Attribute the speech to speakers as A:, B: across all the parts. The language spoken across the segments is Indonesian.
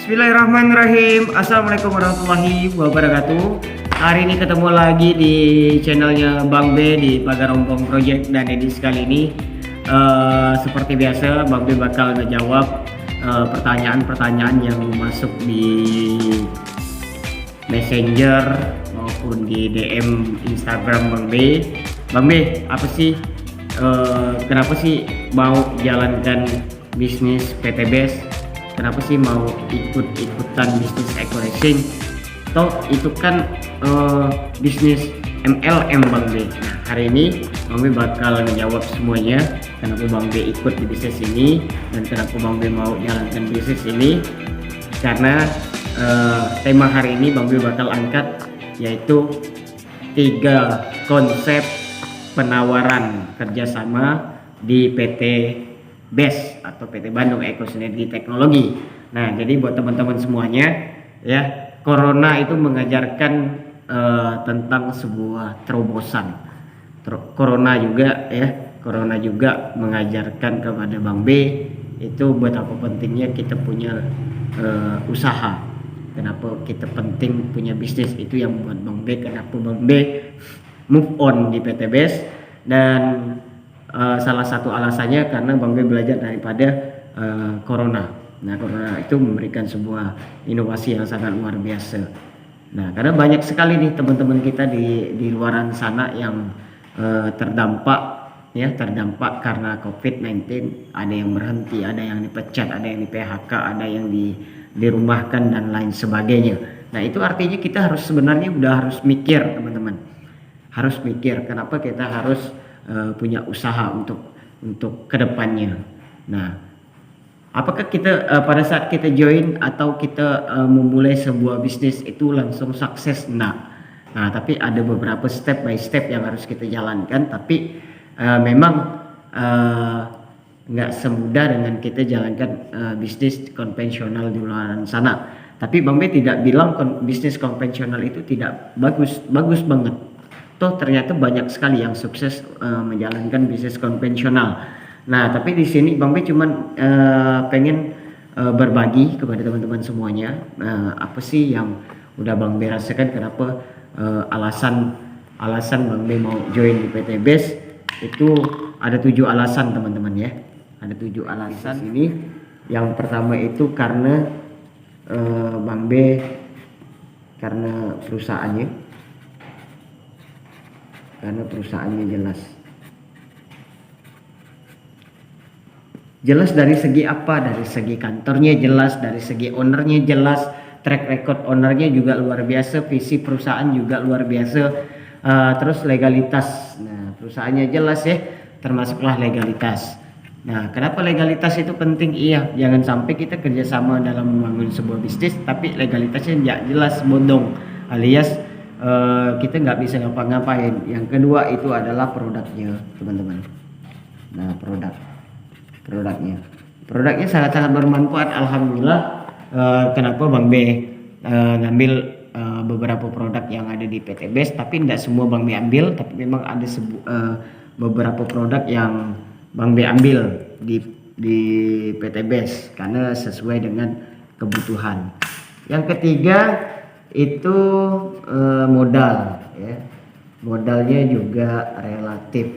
A: Bismillahirrahmanirrahim. Assalamualaikum warahmatullahi wabarakatuh. Hari ini ketemu lagi di channelnya Bang B di Pagar Ompong Project, dan edisi kali ini seperti biasa Bang B bakal ngejawab pertanyaan-pertanyaan yang masuk di Messenger maupun di DM Instagram Bang B. Bang B, apa sih kenapa sih mau jalankan bisnis PTBes? Kenapa sih mau ikut-ikutan bisnis eco racing? Toh itu kan bisnis MLM Bang B. Nah, hari ini Bang B bakal menjawab semuanya. Kenapa Bang B ikut di bisnis ini dan kenapa Bang B mau jalankan bisnis ini? Karena tema hari ini Bang B bakal angkat yaitu 3 konsep penawaran kerjasama di PT BES atau PT Bandung Eco Sinergi Teknologi. Nah, jadi buat teman-teman semuanya ya, Corona itu mengajarkan tentang sebuah terobosan. Corona juga mengajarkan kepada Bang B itu betapa pentingnya kita punya usaha. Kenapa kita penting punya bisnis, itu yang buat Bang B. Kenapa Bang B move on di PT BES, dan salah satu alasannya karena Bang B belajar daripada Corona. Nah, Corona itu memberikan sebuah inovasi yang sangat luar biasa. Nah, karena banyak sekali nih teman-teman kita di luaran sana yang terdampak karena COVID-19. Ada yang berhenti, ada yang dipecat, ada yang di PHK, ada yang dirumahkan dan lain sebagainya. Nah, itu artinya kita sebenarnya udah harus mikir, teman-teman. Harus mikir kenapa kita harus punya usaha untuk kedepannya. Nah, apakah kita pada saat kita join atau kita memulai sebuah bisnis itu langsung sukses? Nah, tapi ada beberapa step by step yang harus kita jalankan. Tapi memang nggak semudah dengan kita jalankan bisnis konvensional di luar sana. Tapi Bang B tidak bilang bisnis konvensional itu tidak bagus banget. Toh ternyata banyak sekali yang sukses menjalankan bisnis konvensional. Nah, tapi di sini Bang B cuman pengen berbagi kepada teman-teman semuanya apa sih yang udah Bang B rasakan, kenapa alasan Bang B mau join di PT BES. Itu ada 7 alasan, teman-teman ya. Ada 7 alasan ini. Yang pertama itu karena Bang B karena perusahaannya jelas dari segi apa, dari segi kantornya jelas, dari segi ownernya jelas, track record ownernya juga luar biasa, visi perusahaan juga luar biasa, terus legalitas. Nah, perusahaannya jelas ya, termasuklah legalitas. Nah, kenapa legalitas itu penting? Iya, jangan sampai kita kerjasama dalam membangun sebuah bisnis tapi legalitasnya nggak jelas, bodong, alias kita nggak bisa ngapa-ngapain. Yang kedua itu adalah produknya, teman-teman. Nah, produknya sangat-sangat bermanfaat, alhamdulillah. Kenapa Bang B ngambil beberapa produk yang ada di PT BES, tapi tidak semua Bang B ambil, tapi memang ada beberapa produk yang Bang B ambil di PT BES karena sesuai dengan kebutuhan. Yang ketiga itu modal ya. Modalnya juga relatif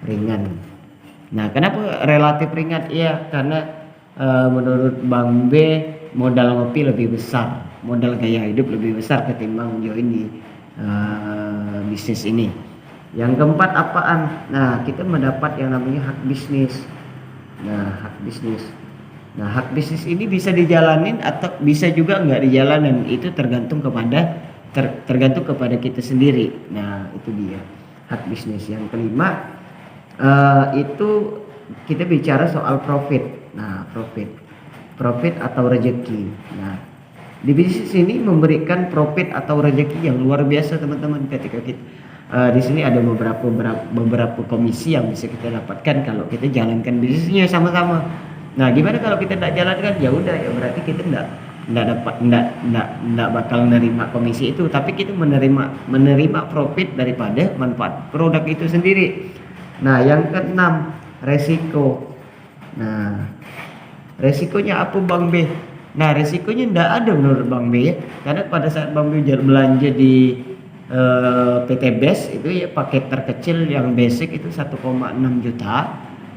A: ringan. Nah, kenapa relatif ringan? Iya, karena menurut Bang B modal ngopi lebih besar, modal gaya hidup lebih besar ketimbang join di bisnis ini. Yang keempat apaan? Nah, kita mendapat yang namanya hak bisnis. Nah, hak bisnis ini bisa dijalanin atau bisa juga nggak dijalanin. Itu tergantung kepada kita sendiri. Nah, itu dia hak bisnis. Yang kelima itu kita bicara soal profit. Nah, profit atau rezeki. Nah, di bisnis ini memberikan profit atau rezeki yang luar biasa, teman-teman. Ketika kita di sini ada beberapa komisi yang bisa kita dapatkan kalau kita jalankan bisnisnya sama-sama. Nah, gimana kalau kita tidak jalankan? Ya udah, ya berarti kita tidak bakal menerima komisi itu, tapi kita menerima profit daripada manfaat produk itu sendiri. Nah, yang keenam, resiko. Nah, resikonya apa Bang B? Nah, resikonya ndak ada menurut Bang B ya. Karena pada saat Bang B belanja di PT BES itu ya paket terkecil yang basic itu 1,6 juta,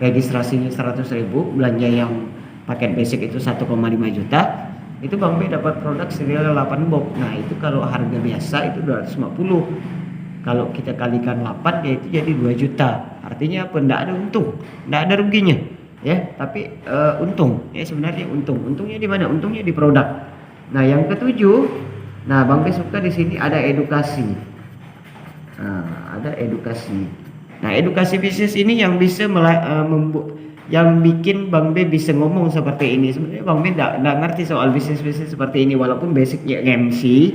A: registrasinya 100.000, belanja yang paket basic itu 1,5 juta. Itu Bang B dapat produk serial 8 box. Nah, itu kalau harga biasa itu 250. Kalau kita kalikan 8 ya itu jadi 2 juta. Artinya apa? Ndak ada untung, ndak ada ruginya. Ya, tapi untung. Ya sebenarnya untung. Untungnya di mana? Untungnya di produk. Nah, yang ketujuh, nah Bang B suka di sini ada edukasi. Nah, ada edukasi. Nah, edukasi bisnis ini yang bisa yang bikin Bang B bisa ngomong seperti ini. Sebenarnya Bang B nggak ngerti soal bisnis-bisnis seperti ini, walaupun basicnya MC,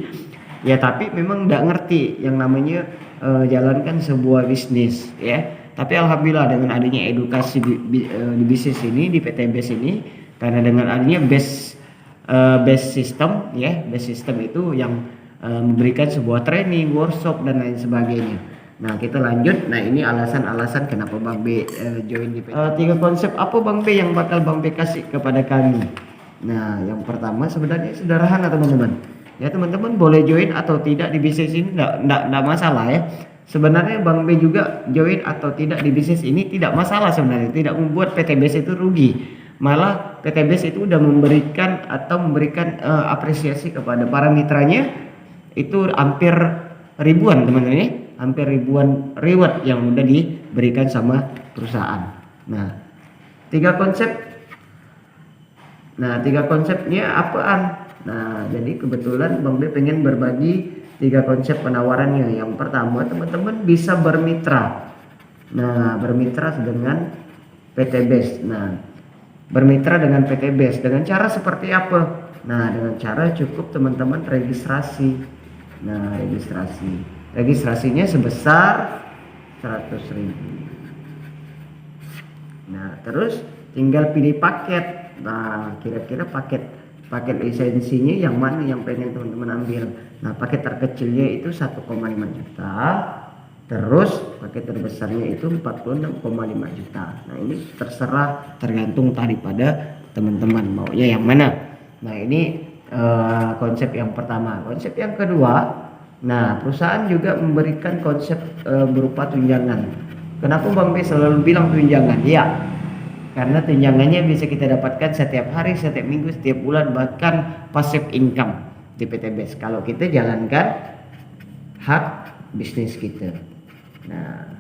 A: ya tapi memang nggak ngerti yang namanya jalankan sebuah bisnis, ya. Tapi alhamdulillah dengan adanya edukasi di bisnis ini, di PT BES ini, karena dengan adanya base system, ya, base system itu yang memberikan sebuah training, workshop dan lain sebagainya. Nah, kita lanjut. Nah, ini alasan-alasan kenapa Bang B join di PT. 3 konsep apa Bang B yang bakal Bang B kasih kepada kami? Nah, yang pertama sebenarnya sederhana teman-teman. Ya, teman-teman boleh join atau tidak di bisnis ini, enggak masalah ya. Sebenarnya Bang B juga join atau tidak di bisnis ini tidak masalah sebenarnya, tidak membuat PT BES itu rugi. Malah PT BES itu udah memberikan apresiasi kepada para mitranya itu hampir ribuan teman-teman ya, hampir ribuan reward yang udah diberikan sama perusahaan. Nah, 3 konsep. Nah, 3 konsepnya apaan? Nah, jadi kebetulan Bang B pengen berbagi 3 konsep penawarannya. Yang pertama, teman-teman bisa bermitra. Nah, bermitra dengan PT BES. Nah, bermitra dengan PT BES dengan cara seperti apa? Nah, dengan cara cukup teman-teman registrasi. Nah, registrasinya sebesar 100.000. Nah, terus tinggal pilih paket. Nah, kira-kira paket lisensinya yang mana yang pengen teman-teman ambil. Nah, paket terkecilnya itu 1,5 juta. Terus paket terbesarnya itu 46,5 juta. Nah, ini terserah, tergantung daripada teman-teman maunya yang mana. Nah, ini konsep yang pertama. Konsep yang kedua, nah perusahaan juga memberikan konsep berupa tunjangan. Kenapa Bang B selalu bilang tunjangan? Ya, karena tunjangannya bisa kita dapatkan setiap hari, setiap minggu, setiap bulan, bahkan passive income di PT BES kalau kita jalankan hak bisnis kita. Nah,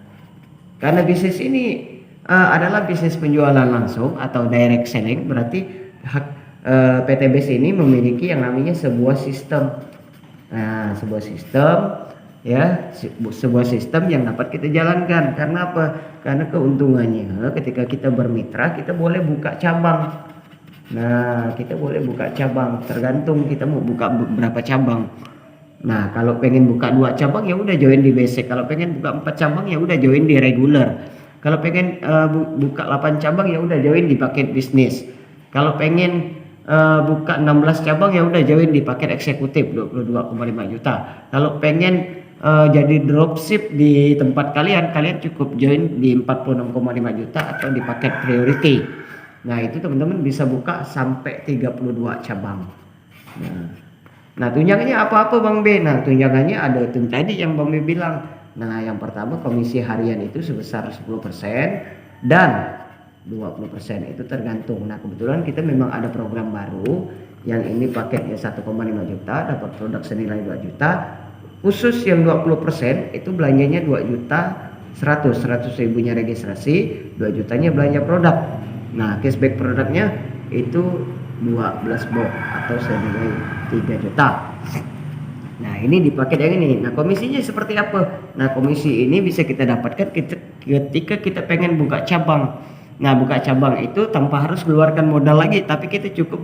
A: karena bisnis ini adalah bisnis penjualan langsung atau direct selling, berarti hak PT BES ini memiliki yang namanya sebuah sistem. Nah, sebuah sistem yang dapat kita jalankan. Karena apa? Karena keuntungannya ketika kita bermitra, kita boleh buka cabang. Nah, kita boleh buka cabang, tergantung kita mau buka berapa cabang. Nah, kalau pengen buka 2 cabang ya udah join di basic. Kalau pengen buka 4 cabang ya udah join di regular. Kalau pengen buka 8 cabang ya udah join di paket bisnis. Kalau pengen buka 16 cabang ya udah join di paket eksekutif 22,5 juta. Kalau pengen jadi dropship di tempat kalian cukup join di 46,5 juta atau di paket priority. Nah, itu teman-teman bisa buka sampai 32 cabang. Nah, tunjangannya apa-apa Bang B? Nah, tunjangannya ada tadi yang Bang B bilang. Nah, yang pertama komisi harian itu sebesar 10% dan 20% itu tergantung. Nah, kebetulan kita memang ada program baru yang ini paketnya 1,5 juta dapat produk senilai 2 juta. Khusus yang 20% itu belanjanya 2 juta 100 ribunya registrasi, 2 jutanya belanja produk. Nah, cashback produknya itu 12 box atau senilai 3 juta. Nah, ini di paket yang ini. Nah, komisinya seperti apa? Nah, komisi ini bisa kita dapatkan ketika kita pengen buka cabang. Nah, buka cabang itu tanpa harus keluarkan modal lagi, tapi kita cukup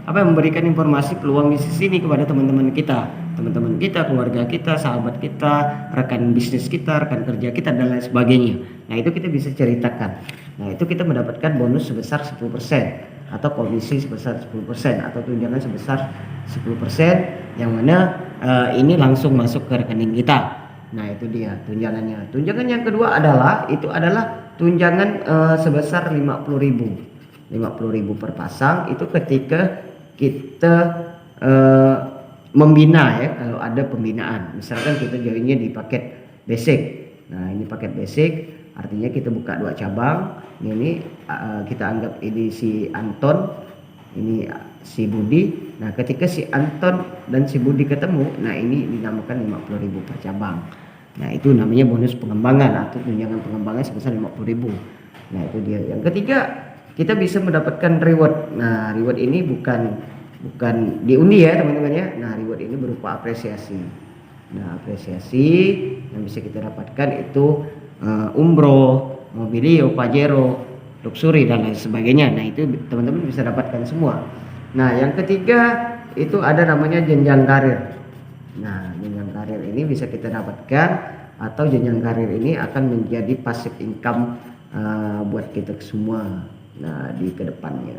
A: memberikan informasi peluang bisnis ini kepada teman-teman kita, keluarga kita, sahabat kita, rekan bisnis kita, rekan kerja kita dan lain sebagainya. Nah, itu kita bisa ceritakan. Nah, itu kita mendapatkan bonus sebesar 10% atau komisi sebesar 10% atau tunjangan sebesar 10% yang mana ini langsung masuk ke rekening kita. Nah, itu dia tunjangannya. Tunjangan yang kedua adalah tunjangan sebesar 50.000.
B: 50.000 per pasang. Itu ketika kita membina ya, kalau ada pembinaan. Misalkan kita joinnya di paket basic. Nah, ini paket basic artinya kita buka 2 cabang. Ini kita anggap ini si Anton, ini si Budi. Nah, ketika si Anton dan si Budi ketemu, nah ini dinamakan 50.000 per cabang. Nah, itu namanya bonus pengembangan atau tunjangan pengembangan sebesar 50.000. Nah, itu dia. Yang ketiga, kita bisa mendapatkan reward. Nah, reward ini bukan diundi ya teman-teman ya. Nah, reward ini berupa apresiasi. Nah, apresiasi yang bisa kita dapatkan itu Umbro, Mobilio, Pajero, Luxury dan lain sebagainya. Nah, itu teman-teman bisa dapatkan semua. Nah, yang ketiga itu ada namanya jenjang karir. Nah, jenjang karir ini bisa kita dapatkan atau jenjang karir ini akan menjadi passive income buat kita semua. Nah, di kedepannya.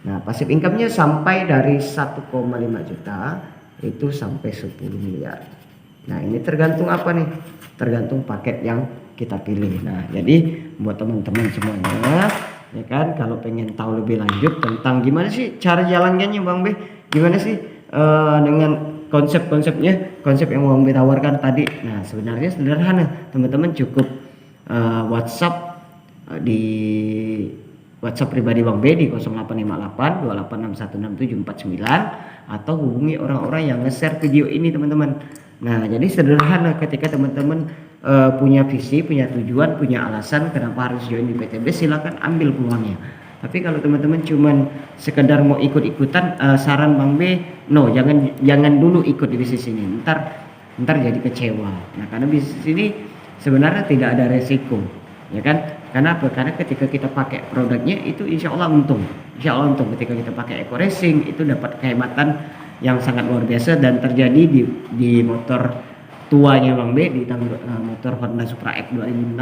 B: Nah, passive income-nya sampai dari 1,5 juta itu sampai 10 miliar. Nah, ini tergantung apa nih? Tergantung paket yang kita pilih. Nah, jadi buat teman-teman semuanya, ya kan, kalau pengen tahu lebih lanjut tentang gimana sih cara jalannya Bang B, gimana sih dengan konsep-konsepnya, konsep yang Bang B tawarkan tadi. Nah, sebenarnya sederhana, teman-teman cukup WhatsApp di WhatsApp pribadi Bang B di 0858 28616749 atau hubungi orang-orang yang nge-share video ini teman-teman. Nah, jadi sederhana ketika teman-teman punya visi, punya tujuan, punya alasan kenapa harus join di PTB, silakan ambil peluangnya. Tapi kalau teman-teman cuman sekedar mau ikut-ikutan, saran Bang B, no, jangan dulu ikut di bisnis ini. Ntar jadi kecewa. Nah, karena bisnis ini sebenarnya tidak ada resiko, ya kan? Karena apa? Karena ketika kita pakai produknya itu insya Allah untung. Insya Allah untung ketika kita pakai Eco Racing itu dapat kehematan yang sangat luar biasa dan terjadi di motor tuanya Bang B, di motor Honda Supra X 2006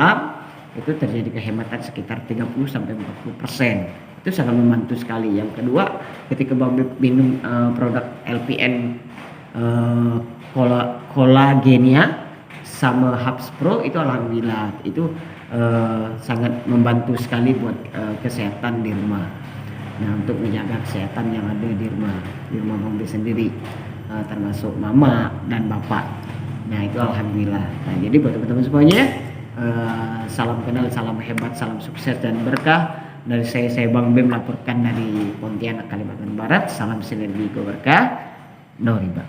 B: itu terjadi kehematan sekitar 30-40%. Itu sangat membantu sekali. Yang kedua, ketika Bang B minum produk LPN kolagenia sama Hubs Pro itu alhamdulillah itu sangat membantu sekali buat kesehatan di rumah. Nah, untuk menjaga kesehatan yang ada di rumah Bang B sendiri, termasuk mama dan bapak. Nah, itu alhamdulillah. Nah, jadi buat teman-teman semuanya, salam kenal, salam hebat, salam sukses dan berkah dari saya Bang B melaporkan dari Pontianak, Kalimantan Barat. Salam sinergi berkah, no riba.